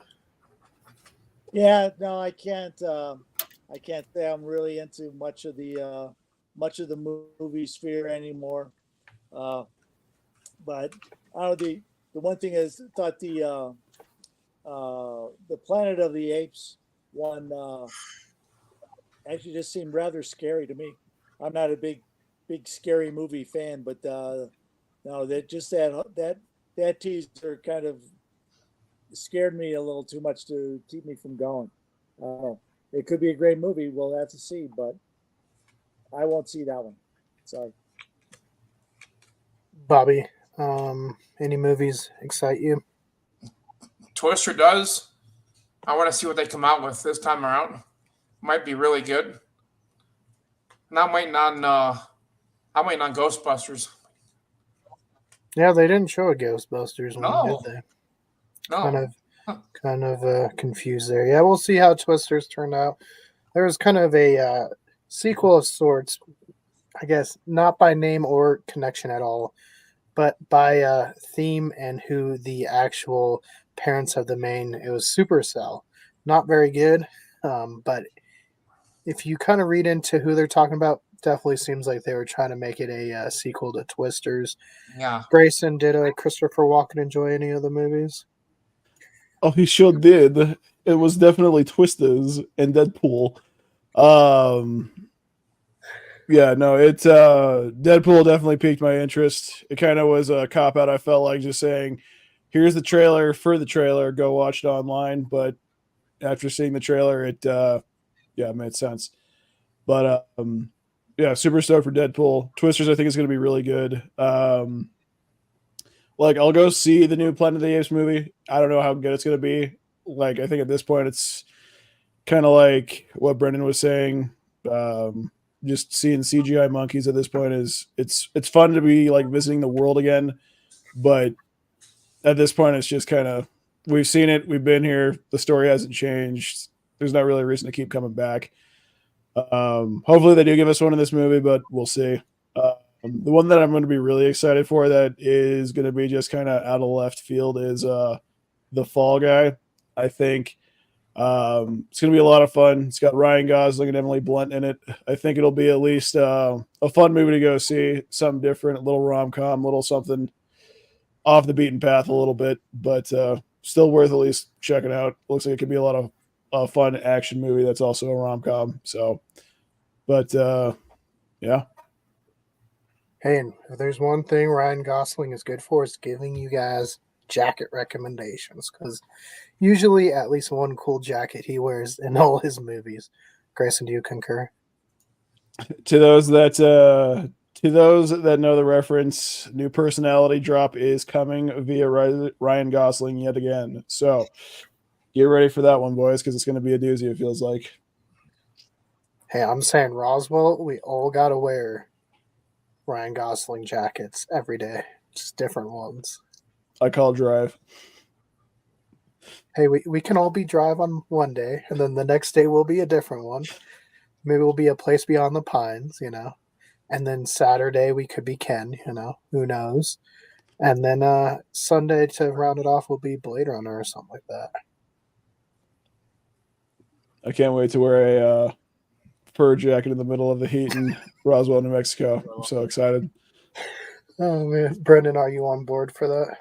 Yeah, no, I can't say I'm really into much of the movie sphere anymore. But I don't know, the one thing is, I thought the Planet of the Apes one actually just seemed rather scary to me. I'm not a big scary movie fan, but no, that teaser kind of scared me a little too much to keep me from going. It could be a great movie. We'll have to see, but I won't see that one. Sorry. Bobby, any movies excite you? Twister does. I want to see what they come out with this time around. Might be really good. And I'm waiting on Ghostbusters. Yeah, they didn't show a Ghostbusters one, No. did they? No. Kind of confused there. Yeah, we'll see how Twisters turned out. There was kind of a sequel of sorts, I guess, not by name or connection at all, but by theme and who the actual parents of the main. It was Supercell. Not very good, but if you kind of read into who they're talking about, definitely seems like they were trying to make it a sequel to Twisters. Yeah. Grayson, did Christopher Walken enjoy any of the movies? Oh, he sure did. It was definitely Twisters and Deadpool. Yeah, no, it's Deadpool definitely piqued my interest. It kind of was a cop out. I felt like just saying, "Here's the trailer for the trailer. Go watch it online." But after seeing the trailer, it made sense. But yeah, super stoked for Deadpool. Twisters, I think is going to be really good. Like, I'll go see the new Planet of the Apes movie. I don't know how good it's going to be. Like, I think at this point, it's kind of like what Brendan was saying. just seeing CGI monkeys at this point is it's fun to be like visiting the world again, but at this point it's just kind of we've seen it, we've been here, the story hasn't changed. There's not really a reason to keep coming back. Hopefully they do give us one in this movie, but we'll see. The one that I'm going to be really excited for that is going to be just kind of out of left field is the Fall Guy. I think it's going to be a lot of fun. It's got Ryan Gosling and Emily Blunt in it. I think it'll be at least a fun movie to go see, something different, a little rom-com, a little something off the beaten path a little bit, but still worth at least checking out. Looks like it could be a lot of fun action movie that's also a rom-com. So, but yeah. Hey, and if there's one thing Ryan Gosling is good for, is giving you guys jacket recommendations, because usually at least one cool jacket he wears in all his movies. Grayson, do you concur? To those that know the reference, new personality drop is coming via Ryan Gosling yet again. So get ready for that one, boys, because it's going to be a doozy, it feels like. Hey, I'm saying Roswell, we all got to wear Ryan Gosling jackets every day, just different ones. I call drive. Hey, we can all be Drive on one day, and then the next day will be a different one. Maybe we'll be A Place Beyond the Pines, and then Saturday we could be Ken, who knows. And then Sunday to round it off will be Blade Runner or something like that. I can't wait to wear a fur jacket in the middle of the heat in Roswell, New Mexico. I'm so excited. Oh man, Brendan, are you on board for that?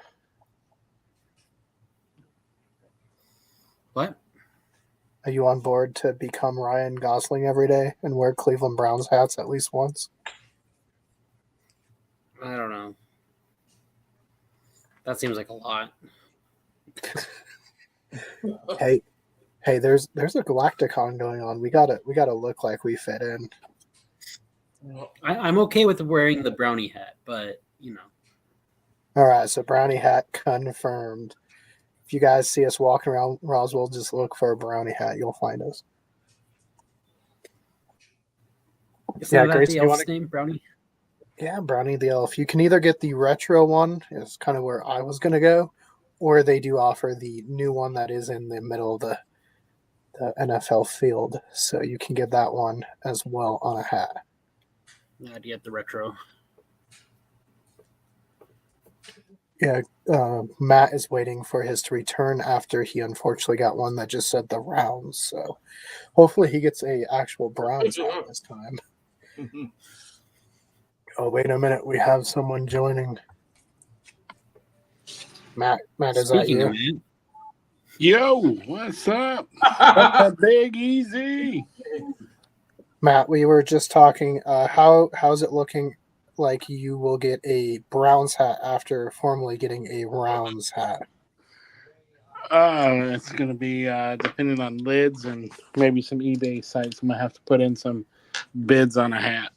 What? Are you on board to become Ryan Gosling every day and wear Cleveland Browns hats at least once? I don't know. That seems like a lot. Hey, there's a Galacticon going on. We gotta look like we fit in. I'm okay with wearing the brownie hat, but All right, so brownie hat confirmed. If you guys see us walking around Roswell, just look for a brownie hat. You'll find us. Isn't that Grace, the do you elf's wanna- name, Brownie? Yeah, Brownie the Elf. You can either get the retro one, is kind of where I was going to go, or they do offer the new one that is in the middle of the NFL field. So you can get that one as well on a hat. I'd get the retro. Yeah, Matt is waiting for his to return after he unfortunately got one that just said the rounds. So hopefully he gets a actual Browns hat this time. Oh, wait a minute. We have someone joining. Matt, is that Speaking you? of man, Yo, what's up? That's a Big Easy. Matt, we were just talking. How's it looking like you will get a Browns hat after formerly getting a Rounds hat? It's gonna be depending on lids and maybe some eBay sites. I might have to put in some bids on a hat.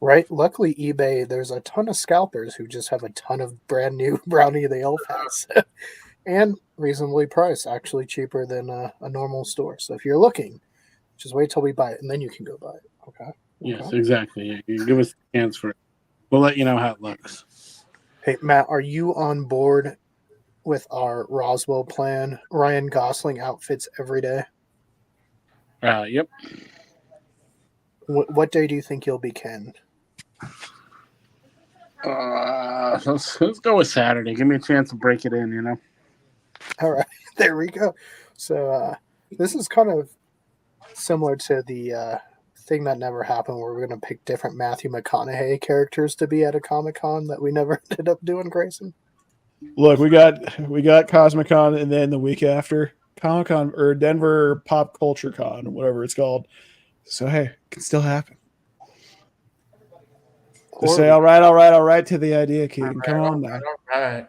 Right? Luckily, eBay, there's a ton of scalpers who just have a ton of brand new Brownie the Elf hats. And reasonably priced, actually cheaper than a normal store. So if you're looking, just wait till we buy it, and then you can go buy it. Okay? Yes, exactly. Yeah, you give us a chance for it. We'll let you know how it looks. Hey, Matt, are you on board with our Roswell plan? Ryan Gosling outfits every day. Yep. What day do you think you'll be Ken? Let's go with Saturday. Give me a chance to break it in. All right, there we go. So this is kind of similar to the thing that never happened, where we're going to pick different Matthew McConaughey characters to be at a Comic-Con that we never ended up doing, Grayson. Look, we got Cosmic-Con, and then the week after Comic-Con or Denver Pop Culture Con, whatever it's called. So hey, it can still happen. Just say all right to the idea, Keegan. Come on now. All right.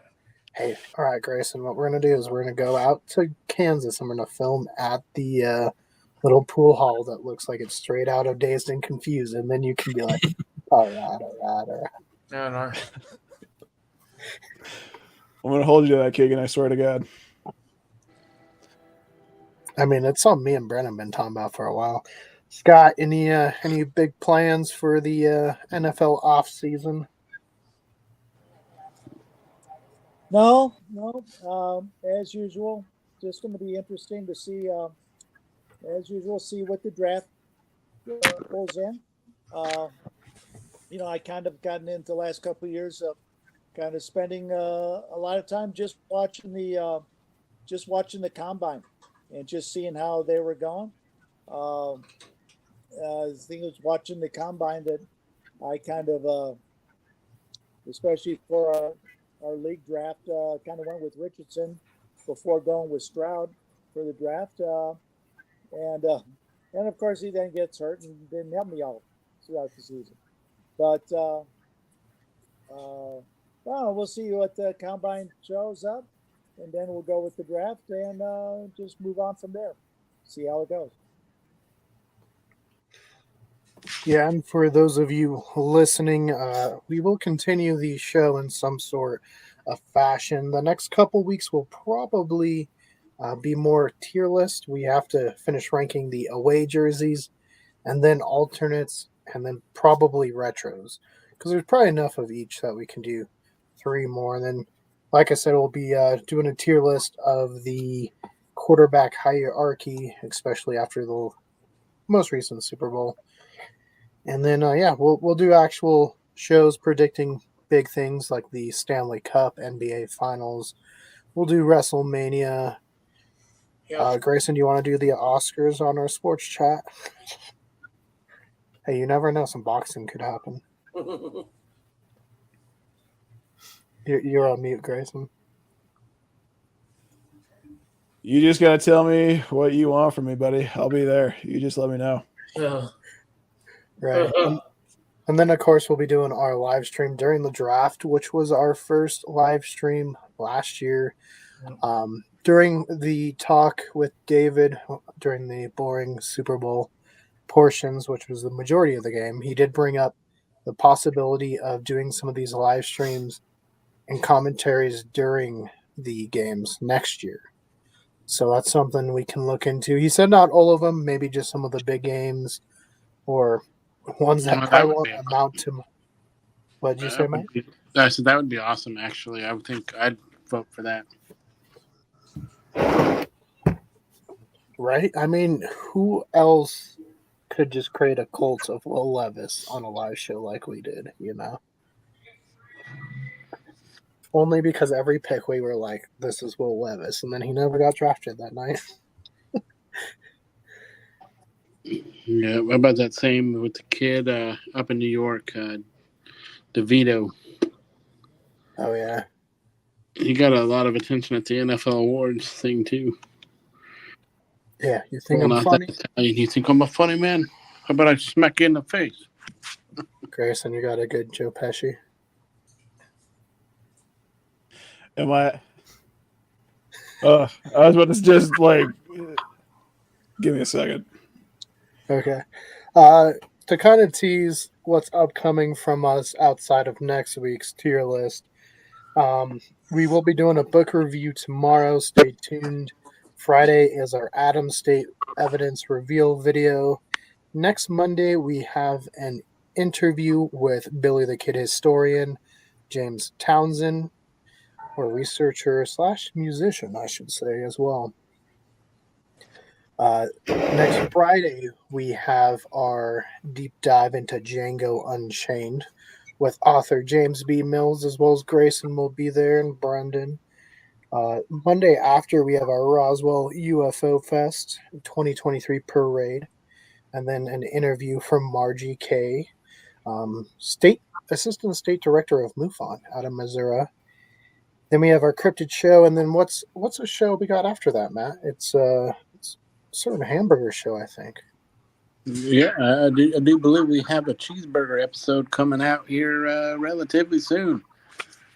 Hey, all right, Grayson. What we're going to do is we're going to go out to Kansas and we're going to film at the little pool hall that looks like it's straight out of Dazed and Confused, and then you can be like, all right. No. I'm gonna hold you to that, Keegan. I swear to God. I mean, it's something me and Brennan have been talking about for a while. Scott, any big plans for the NFL off season? No, no. As usual, just going to be interesting to see. As usual, see what the draft pulls in. Uh, I kind of gotten into the last couple of years of kind of spending a lot of time just watching the combine and just seeing how they were going. I think it was watching the combine that I kind of, especially for our league draft, kind of went with Richardson before going with Stroud for the draft. And of course, he then gets hurt and didn't help me out throughout the season. But well, we'll see what the combine shows up, and then we'll go with the draft and just move on from there. See how it goes. Yeah, and for those of you listening, we will continue the show in some sort of fashion. The next couple weeks will probably be more tier list. We have to finish ranking the away jerseys, and then alternates, and then probably retros, because there's probably enough of each that we can do 3 more. And then, like I said, we'll be doing a tier list of the quarterback hierarchy, especially after the most recent Super Bowl. And then, we'll do actual shows predicting big things like the Stanley Cup, NBA Finals. We'll do WrestleMania. Yeah. Grayson, do you want to do the Oscars on our sports chat? Hey, you never know. Some boxing could happen. You're on mute, Grayson. You just got to tell me what you want from me, buddy. I'll be there. You just let me know. Right. And then, of course, we'll be doing our live stream during the draft, which was our first live stream last year. During the talk with David during the boring Super Bowl portions, which was the majority of the game, he did bring up the possibility of doing some of these live streams and commentaries during the games next year. So that's something we can look into. He said not all of them, maybe just some of the big games or ones that probably won't amount to. What did you say, Mike? I said that would be awesome, actually. I would think I'd vote for that. Right? I mean, who else could just create a cult of Will Levis on a live show like we did, Only because every pick we were like, this is Will Levis, and then he never got drafted that night. Yeah, what about that same with the kid up in New York, DeVito? Oh, yeah. He got a lot of attention at the NFL awards thing, too. Yeah, you think I'm funny? You think I'm a funny man? How about I smack you in the face? Grayson, you got a good Joe Pesci? Am I? I was about to just give me a second. Okay. To kind of tease what's upcoming from us outside of next week's tier list, we will be doing a book review tomorrow. Stay tuned. Friday is our Adams State evidence reveal video. Next Monday, we have an interview with Billy the Kid Historian, James Townsend, or researcher / musician, I should say, as well. Next Friday, we have our deep dive into Django Unchained with author James B. Mills, as well as Grayson will be there, and Brendan. Monday after, we have our Roswell UFO Fest 2023 parade, and then an interview from Margie K., Assistant State Director of MUFON out of Missouri. Then we have our cryptid show, and then what's a show we got after that, Matt? It's a certain hamburger show, I think. Yeah, I do believe we have a cheeseburger episode coming out here relatively soon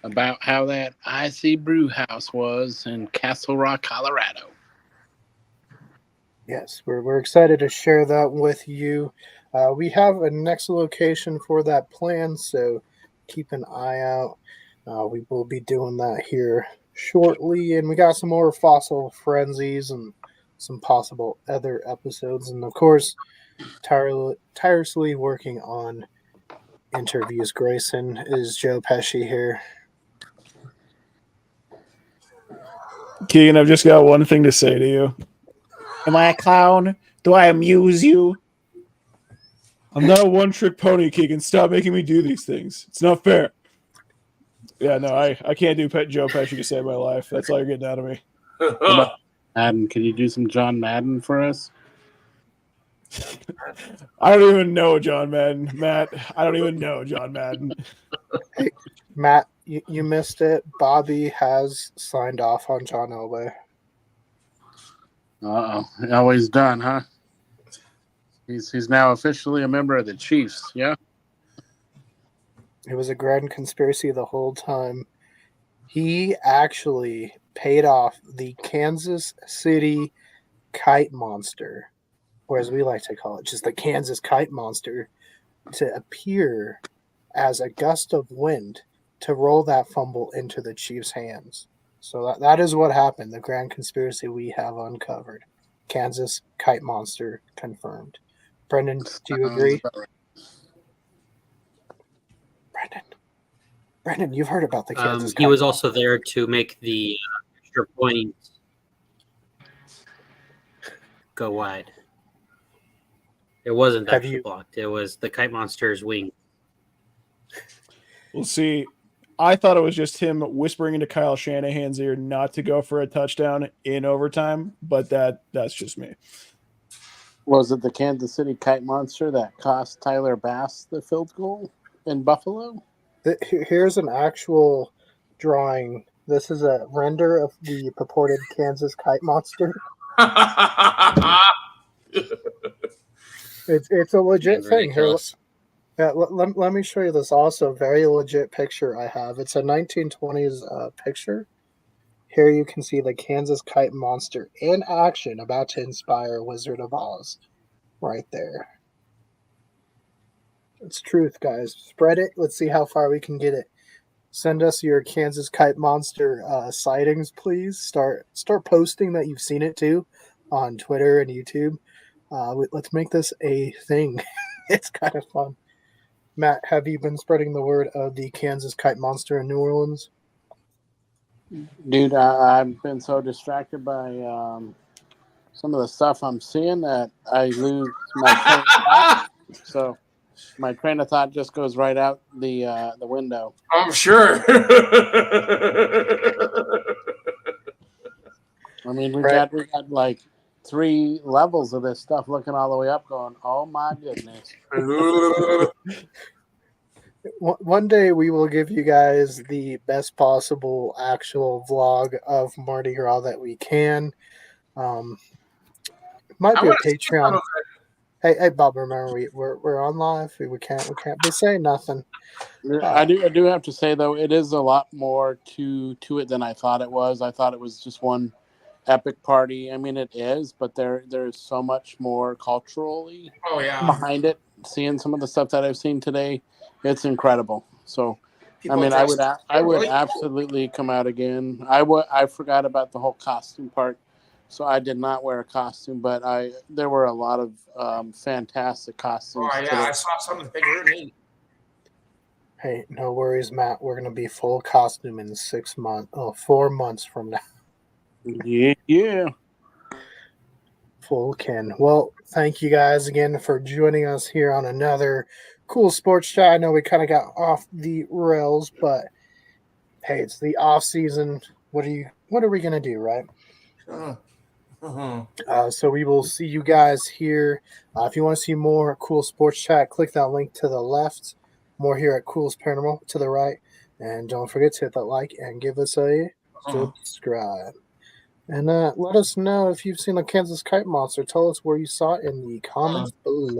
about how that IC Brew House was in Castle Rock, Colorado. Yes, we're excited to share that with you. We have a next location for that plan, so keep an eye out. We will be doing that here shortly, and we got some more fossil frenzies and some possible other episodes. And of course, tirelessly working on interviews. Grayson, is Joe Pesci here? Keegan, I've just got one thing to say to you. Am I a clown? Do I amuse you? I'm not a one-trick pony, Keegan. Stop making me do these things. It's not fair. Yeah, no, I can't do Joe Pesci to save my life. That's all you're getting out of me. What about Madden? Can you do some John Madden for us? I don't even know John Madden. Matt, I don't even know John Madden. Hey, Matt, you missed it. Bobby has signed off on John Elway. Uh-oh. Always done, huh? He's now officially a member of the Chiefs, yeah? It was a grand conspiracy the whole time. He actually paid off the Kansas City Kite Monster, or as we like to call it, just the Kansas Kite Monster, to appear as a gust of wind to roll that fumble into the Chiefs' hands. So that is what happened, the grand conspiracy we have uncovered. Kansas Kite Monster confirmed. Brendan, do you agree? Brendan, you've heard about the Kansas Kite He was Monster. also there to make the extra points go wide. It wasn't Have actually you- blocked. It was the Kite Monster's wing. We'll see. I thought it was just him whispering into Kyle Shanahan's ear not to go for a touchdown in overtime, but that's just me. Was it the Kansas City Kite Monster that cost Tyler Bass the field goal in Buffalo? Here's an actual drawing. This is a render of the purported Kansas Kite Monster. It's a legit It's thing. Here, ridiculous. yeah, let me show you this also very legit picture I have. It's a 1920s picture. Here you can see the Kansas Kite Monster in action, about to inspire Wizard of Oz. Right there. It's truth, guys. Spread it. Let's see how far we can get it. Send us your Kansas Kite Monster sightings, please. Start posting that you've seen it too on Twitter and YouTube. Let's make this a thing. It's kind of fun. Matt, have you been spreading the word of the Kansas Kite Monster in New Orleans? Dude, I've been so distracted by some of the stuff I'm seeing that I lose my train of thought. So my train of thought just goes right out the window. I'm sure. I mean, we Right. got like 3 levels of this stuff looking all the way up going, oh my goodness. One day we will give you guys the best possible actual vlog of Mardi Gras that we can. Might I be a wanna see some Patreon. of Hey, Bob, remember we're on live. We can't be saying nothing. I do have to say though, it is a lot more to it than I thought it was. I thought it was just one epic party. I mean, it is, but there is so much more culturally Oh yeah. behind it. Seeing some of the stuff that I've seen today, it's incredible. So, People I mean, dressed I would really cool. absolutely come out again. I forgot about the whole costume part, so I did not wear a costume. But there were a lot of fantastic costumes. Oh yeah, today. I saw some of the picture. Neat. Hey, no worries, Matt. We're gonna be full costume in 4 months from now. Yeah. Full Ken. Well, thank you guys again for joining us here on another cool sports chat. I know we kind of got off the rails, but hey, it's the off season. What are we gonna do, right? So we will see you guys here. If you want to see more cool sports chat, click that link to the left. More here at Cool's Paranormal to the right. And don't forget to hit that like and give us a subscribe. And let us know if you've seen a Kansas Kite Monster. Tell us where you saw it in the comments below.